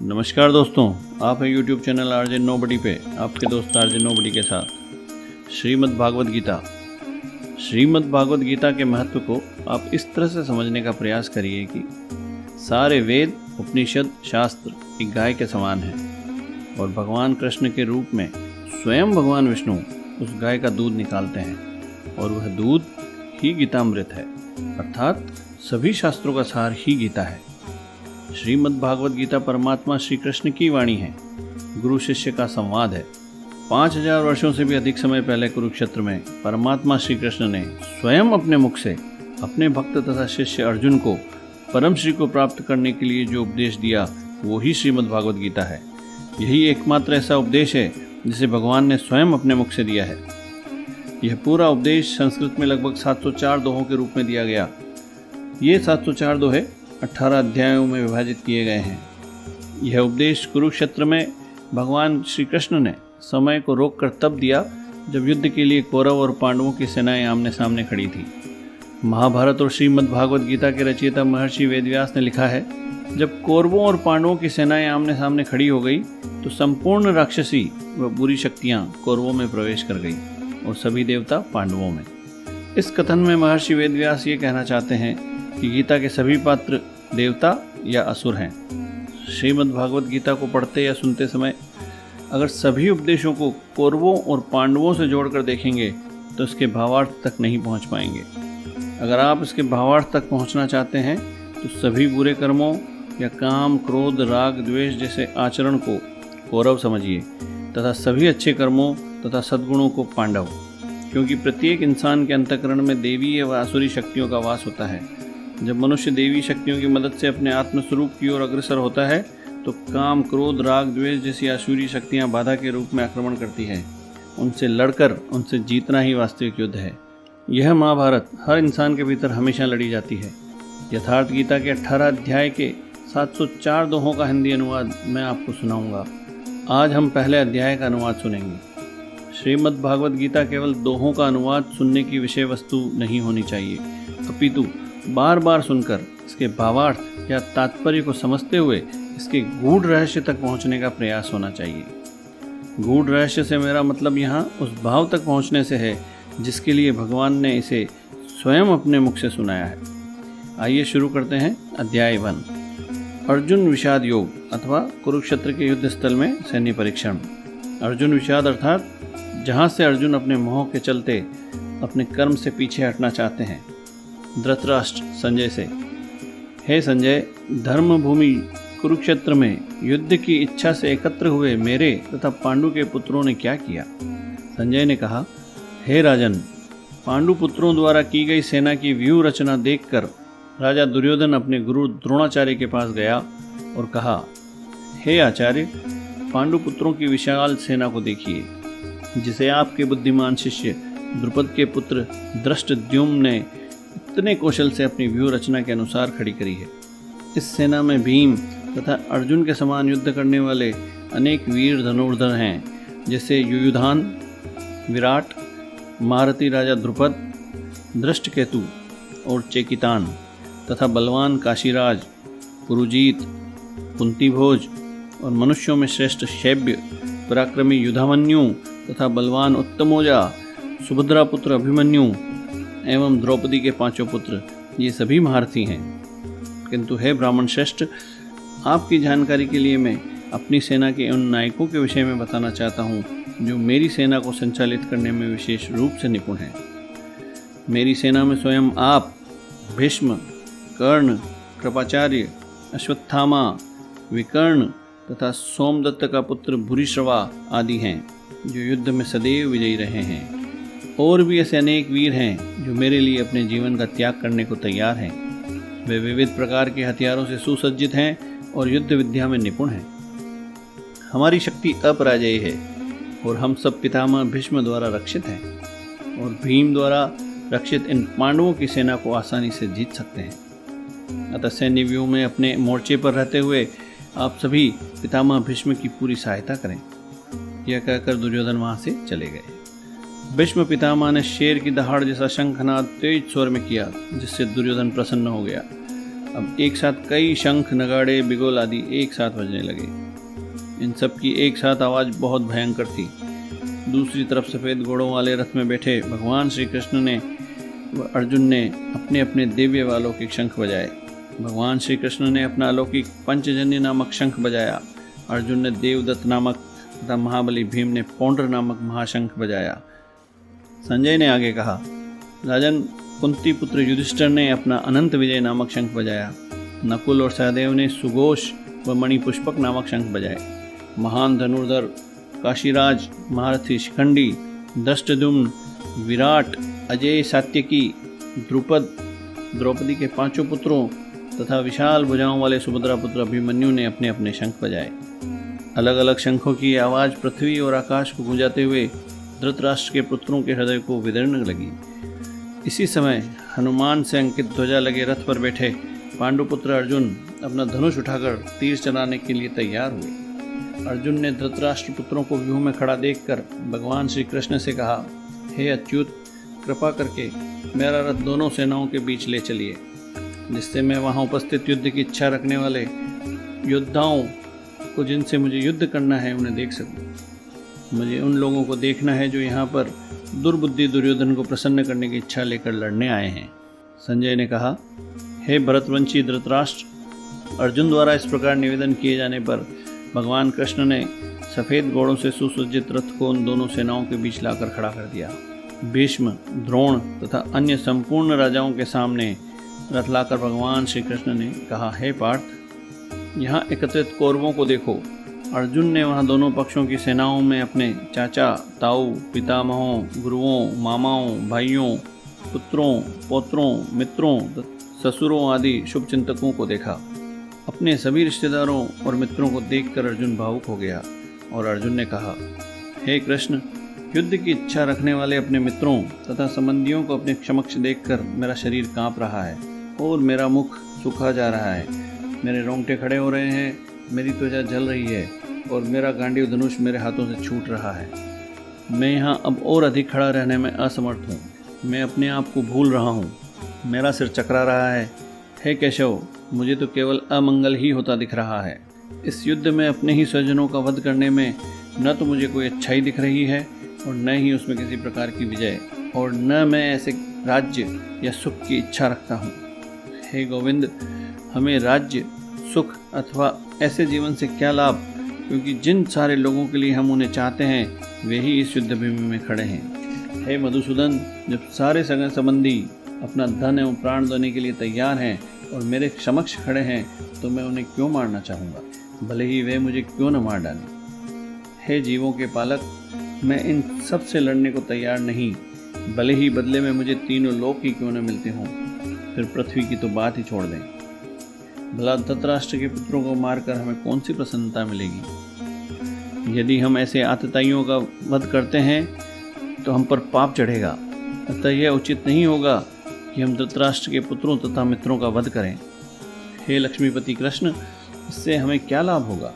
नमस्कार दोस्तों, आप हैं यूट्यूब चैनल आरजे नोबडी पे आपके दोस्त आरजे नोबडी के साथ। श्रीमद् भागवत गीता। श्रीमद् भागवत गीता के महत्व को आप इस तरह से समझने का प्रयास करिए कि सारे वेद, उपनिषद, शास्त्र एक गाय के समान हैं और भगवान कृष्ण के रूप में स्वयं भगवान विष्णु उस गाय का दूध निकालते हैं और वह दूध ही गीतामृत है, अर्थात सभी शास्त्रों का सार ही गीता है। श्रीमद् भागवत गीता परमात्मा श्री कृष्ण की वाणी है, गुरु शिष्य का संवाद है। 5000 वर्षों से भी अधिक समय पहले कुरुक्षेत्र में परमात्मा श्री कृष्ण ने स्वयं अपने मुख से अपने भक्त तथा शिष्य अर्जुन को परम श्री को प्राप्त करने के लिए जो उपदेश दिया वो ही श्रीमद् भागवत गीता है। यही एकमात्र ऐसा उपदेश है जिसे भगवान ने स्वयं अपने मुख से दिया है। यह पूरा उपदेश संस्कृत में लगभग 704 दोहों के रूप में दिया गया। ये 704 दोहे 18 अध्यायों में विभाजित किए गए हैं। यह उपदेश कुरुक्षेत्र में भगवान श्री कृष्ण ने समय को रोककर तब दिया जब युद्ध के लिए कौरव और पांडवों की सेनाएं आमने सामने खड़ी थी। महाभारत और श्रीमद् भागवत गीता के रचयिता महर्षि वेदव्यास ने लिखा है, जब कौरवों और पांडवों की सेनाएं आमने सामने खड़ी हो गई तो संपूर्ण राक्षसी व बुरी शक्तियां कौरवों में प्रवेश कर गई और सभी देवता पांडवों में। इस कथन में महर्षि वेदव्यास ये कहना चाहते हैं कि गीता के सभी पात्र देवता या असुर हैं। श्रीमद् भागवत गीता को पढ़ते या सुनते समय अगर सभी उपदेशों को कौरवों और पांडवों से जोड़कर देखेंगे तो इसके भावार्थ तक नहीं पहुंच पाएंगे। अगर आप इसके भावार्थ तक पहुंचना चाहते हैं तो सभी बुरे कर्मों या काम, क्रोध, राग, द्वेष जैसे आचरण को कौरव समझिए तथा सभी अच्छे कर्मों तथा सद्गुणों को पांडव, क्योंकि प्रत्येक इंसान के अंतःकरण में देवी व आसुरी शक्तियों का वास होता है। जब मनुष्य देवी शक्तियों की मदद से अपने आत्मस्वरूप की ओर अग्रसर होता है तो काम, क्रोध, राग, द्वेष जैसी आसुरी शक्तियां बाधा के रूप में आक्रमण करती हैं। उनसे लड़कर उनसे जीतना ही वास्तविक युद्ध है। यह महाभारत हर इंसान के भीतर हमेशा लड़ी जाती है। यथार्थ गीता के 18 अध्याय के 704 दोहों का हिंदी अनुवाद मैं आपको सुनाऊंगा। आज हम पहले अध्याय का अनुवाद सुनेंगे। श्रीमद् भागवत गीता केवल दोहों का अनुवाद सुनने की विषय वस्तु नहीं होनी चाहिए, अपितु बार बार सुनकर इसके भावार्थ या तात्पर्य को समझते हुए इसके गूढ़ रहस्य तक पहुंचने का प्रयास होना चाहिए। गूढ़ रहस्य से मेरा मतलब यहाँ उस भाव तक पहुंचने से है जिसके लिए भगवान ने इसे स्वयं अपने मुख से सुनाया है। आइए शुरू करते हैं अध्याय 1। अर्जुन विषाद योग अथवा कुरुक्षेत्र के युद्ध स्थल में सैन्य परीक्षण। अर्जुन विषाद अर्थात जहाँ से अर्जुन अपने मोह के चलते अपने कर्म से पीछे हटना चाहते हैं। धृतराष्ट्र संजय से, हे संजय, धर्म भूमि कुरुक्षेत्र में युद्ध की इच्छा से एकत्र हुए मेरे तथा पांडु के पुत्रों ने क्या किया? संजय ने कहा, हे राजन, पांडु पुत्रों द्वारा की गई सेना की व्यूह रचना देखकर राजा दुर्योधन अपने गुरु द्रोणाचार्य के पास गया और कहा, हे आचार्य, पांडु पुत्रों की विशाल सेना को देखिए, जिसे आपके बुद्धिमान शिष्य द्रुपद के पुत्र धृष्टद्युम्न ने इतने कौशल से अपनी व्यूह रचना के अनुसार खड़ी करी है। इस सेना में भीम तथा अर्जुन के समान युद्ध करने वाले अनेक वीर धनुर्धर हैं, जैसे युयुधान, विराट, महारथी राजा द्रुपद, धृष्टकेतु और चेकितान तथा बलवान काशीराज, पुरुजीत, कुंतीभोज और मनुष्यों में श्रेष्ठ शैब्य, पराक्रमी युधामन्यु तथा बलवान उत्तमोजा, सुभद्रा पुत्र अभिमन्यु एवं द्रौपदी के 5 पुत्र, ये सभी महारथी हैं। किंतु हे ब्राह्मण श्रेष्ठ, आपकी जानकारी के लिए मैं अपनी सेना के उन नायकों के विषय में बताना चाहता हूँ जो मेरी सेना को संचालित करने में विशेष रूप से निपुण हैं। मेरी सेना में स्वयं आप, भीष्म, कर्ण, कृपाचार्य, अश्वत्थामा, विकर्ण तथा सोमदत्त का पुत्र भूरिश्रवा आदि हैं, जो युद्ध में सदैव विजयी रहे हैं। और भी ऐसे अनेक वीर हैं जो मेरे लिए अपने जीवन का त्याग करने को तैयार हैं। वे विविध प्रकार के हथियारों से सुसज्जित हैं और युद्ध विद्या में निपुण हैं। हमारी शक्ति अपराजेय है और हम सब पितामह भीष्म द्वारा रक्षित हैं और भीम द्वारा रक्षित इन पांडवों की सेना को आसानी से जीत सकते हैं। अतः सैन्य व्यूह में अपने मोर्चे पर रहते हुए आप सभी पितामह भीष्म की पूरी सहायता करें। यह कहकर दुर्योधन वहां से चले गए। भीष्म पितामह ने शेर की दहाड़ जैसा शंखनाद तेज स्वर में किया, जिससे दुर्योधन प्रसन्न हो गया। अब एक साथ कई शंख, नगाड़े, बिगुल आदि एक साथ बजने लगे। इन सब की एक साथ आवाज़ बहुत भयंकर थी। दूसरी तरफ सफ़ेद घोड़ों वाले रथ में बैठे भगवान श्री कृष्ण ने व अर्जुन ने अपने अपने दिव्य अलौकिक शंख बजाए। भगवान श्री कृष्ण ने अपना अलौकिक पंचजन्य नामक शंख बजाया। अर्जुन ने देवदत्त नामक तथा महाबली भीम ने पौंड्र नामक महाशंख बजाया। संजय ने आगे कहा, राजन, कुंती पुत्र युधिष्ठिर ने अपना अनंत विजय नामक शंख बजाया। नकुल और सहदेव ने सुघोष व मणिपुष्पक नामक शंख बजाए। महान धनुर्धर काशीराज, महारथी शिखंडी, दष्टद्युम्न, विराट, अजय, सात्यकी, द्रुपद, द्रौपदी के 5 पुत्रों तथा विशाल भुजाओं वाले सुभद्रा पुत्र अभिमन्यु ने अपने अपने शंख बजाए। अलग अलग शंखों की आवाज़ पृथ्वी और आकाश को गूंजाते हुए धृतराष्ट्र के पुत्रों के हृदय को विदीर्ण लगी। इसी समय हनुमान से अंकित ध्वजा लगे रथ पर बैठे पांडुपुत्र अर्जुन अपना धनुष उठाकर तीर चलाने के लिए तैयार हुए। अर्जुन ने धृतराष्ट्र पुत्रों को व्यूह में खड़ा देखकर भगवान श्री कृष्ण से कहा, हे अच्युत, कृपा करके मेरा रथ दोनों सेनाओं के बीच ले चलिए, जिससे मैं वहां उपस्थित युद्ध की इच्छा रखने वाले योद्धाओं को, जिनसे मुझे युद्ध करना है, उन्हें देख सकूं। मुझे उन लोगों को देखना है जो यहाँ पर दुर्बुद्धि दुर्योधन को प्रसन्न करने की इच्छा लेकर लड़ने आए हैं। संजय ने कहा, हे भरतवंशी धृतराष्ट्र, अर्जुन द्वारा इस प्रकार निवेदन किए जाने पर भगवान कृष्ण ने सफ़ेद घोड़ों से सुसज्जित रथ को उन दोनों सेनाओं के बीच लाकर खड़ा कर दिया। भीष्म, द्रोण तथा अन्य संपूर्ण राजाओं के सामने रथ लाकर भगवान श्री कृष्ण ने कहा, हे पार्थ, यहाँ एकत्रित कौरवों को देखो। अर्जुन ने वहाँ दोनों पक्षों की सेनाओं में अपने चाचा, ताऊ, पितामहों, गुरुओं, मामाओं, भाइयों, पुत्रों, पौत्रों, मित्रों, ससुरों आदि शुभचिंतकों को देखा। अपने सभी रिश्तेदारों और मित्रों को देखकर अर्जुन भावुक हो गया और अर्जुन ने कहा, हे कृष्ण, युद्ध की इच्छा रखने वाले अपने मित्रों तथा संबंधियों को अपने समक्ष देखकर मेरा शरीर कांप रहा है और मेरा मुख सूखा जा रहा है। मेरे रोंगटे खड़े हो रहे हैं, मेरी त्वचा जल रही है और मेरा गांडीव धनुष मेरे हाथों से छूट रहा है। मैं यहाँ अब और अधिक खड़ा रहने में असमर्थ हूँ। मैं अपने आप को भूल रहा हूँ। मेरा सिर चकरा रहा है। हे केशव, मुझे तो केवल अमंगल ही होता दिख रहा है। इस युद्ध में अपने ही स्वजनों का वध करने में न तो मुझे कोई अच्छाई दिख रही है और न ही उसमें किसी प्रकार की विजय, और न मैं ऐसे राज्य या सुख की इच्छा रखता हूँ। हे गोविंद, हमें राज्य, सुख अथवा ऐसे जीवन से क्या लाभ, क्योंकि जिन सारे लोगों के लिए हम उन्हें चाहते हैं वे ही इस युद्ध भूमि में खड़े हैं। हे मधुसूदन, जब सारे सगे संबंधी अपना धन एवं प्राण देने के लिए तैयार हैं और मेरे समक्ष खड़े हैं, तो मैं उन्हें क्यों मारना चाहूँगा, भले ही वे मुझे क्यों न मार डालें। हे जीवों के पालक, मैं इन सब से लड़ने को तैयार नहीं, भले ही बदले में मुझे तीनों लोक ही क्यों न मिलते हों। फिर पृथ्वी की तो बात ही छोड़ दें। भला धृतराष्ट्र के पुत्रों को मारकर हमें कौन सी प्रसन्नता मिलेगी। यदि हम ऐसे आतताइयों का वध करते हैं तो हम पर पाप चढ़ेगा। अतः यह उचित नहीं होगा कि हम धृतराष्ट्र के पुत्रों तथा मित्रों का वध करें। हे लक्ष्मीपति कृष्ण, इससे हमें क्या लाभ होगा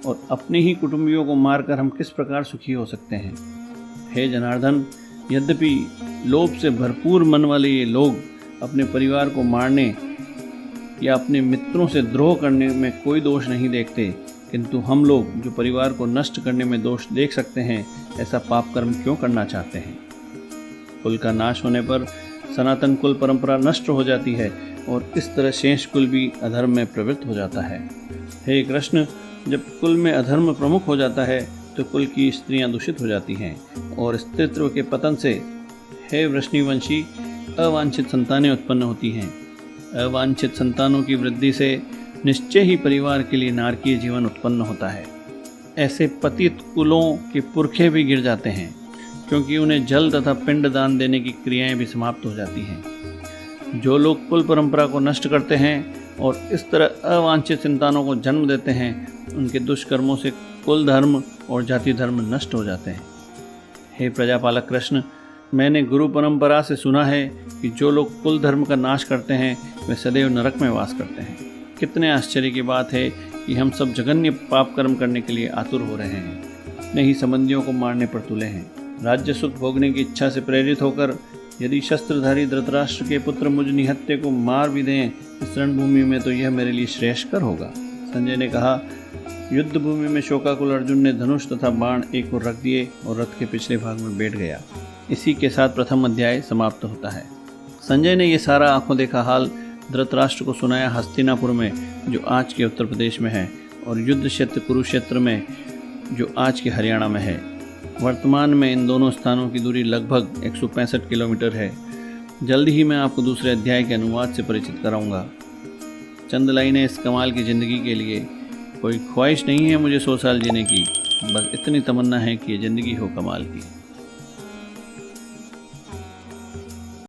और अपने ही कुटुंबियों को मारकर हम किस प्रकार सुखी हो सकते हैं। हे जनार्दन, यद्यपि लोभ से भरपूर मन वाले ये लोग अपने परिवार को मारने या अपने मित्रों से द्रोह करने में कोई दोष नहीं देखते, किंतु हम लोग जो परिवार को नष्ट करने में दोष देख सकते हैं, ऐसा पाप कर्म क्यों करना चाहते हैं। कुल का नाश होने पर सनातन कुल परंपरा नष्ट हो जाती है और इस तरह शेष कुल भी अधर्म में प्रवृत्त हो जाता है। हे कृष्ण, जब कुल में अधर्म प्रमुख हो जाता है तो कुल की स्त्रियां दूषित हो जाती हैं और स्त्रीत्व के पतन से, हे वृष्णिवंशी, अवांछित संतानें उत्पन्न होती हैं। अवांछित संतानों की वृद्धि से निश्चय ही परिवार के लिए नारकीय जीवन उत्पन्न होता है। ऐसे पतित कुलों के पुरखे भी गिर जाते हैं, क्योंकि उन्हें जल तथा पिंड दान देने की क्रियाएं भी समाप्त हो जाती हैं। जो लोग कुल परंपरा को नष्ट करते हैं और इस तरह अवांछित संतानों को जन्म देते हैं, उनके दुष्कर्मों से कुल धर्म और जाति धर्म नष्ट हो जाते हैं। हे प्रजापालक कृष्ण, मैंने गुरु परंपरा से सुना है कि जो लोग कुल धर्म का नाश करते हैं वे सदैव नरक में वास करते हैं। कितने आश्चर्य की बात है कि हम सब जघन्य पाप कर्म करने के लिए आतुर हो रहे हैं, अपने ही संबंधियों को मारने पर तुले हैं। राज्य सुख भोगने की इच्छा से प्रेरित होकर यदि शस्त्रधारी धृतराष्ट्र के पुत्र मुझ निहत्थे को मार भी दें इस रणभूमि में तो यह मेरे लिए श्रेयस्कर होगा। संजय ने कहा। युद्ध भूमि में शोकाकुल अर्जुन ने धनुष तथा बाण एक ओर रख दिए और रथ के पिछले भाग में बैठ गया। इसी के साथ प्रथम अध्याय समाप्त होता है। संजय ने यह सारा आंखों देखा हाल धृतराष्ट्र को सुनाया हस्तिनापुर में, जो आज के उत्तर प्रदेश में है, और युद्ध क्षेत्र कुरुक्षेत्र में, जो आज के हरियाणा में है। वर्तमान में इन दोनों स्थानों की दूरी लगभग 165 किलोमीटर है। जल्दी ही मैं आपको दूसरे अध्याय के अनुवाद से परिचित कराऊंगा। चंद लाइनें इस कमाल की ज़िंदगी के लिए। कोई ख्वाहिश नहीं है मुझे 100 साल जीने की, बस इतनी तमन्ना है कि ये ज़िंदगी हो कमाल की।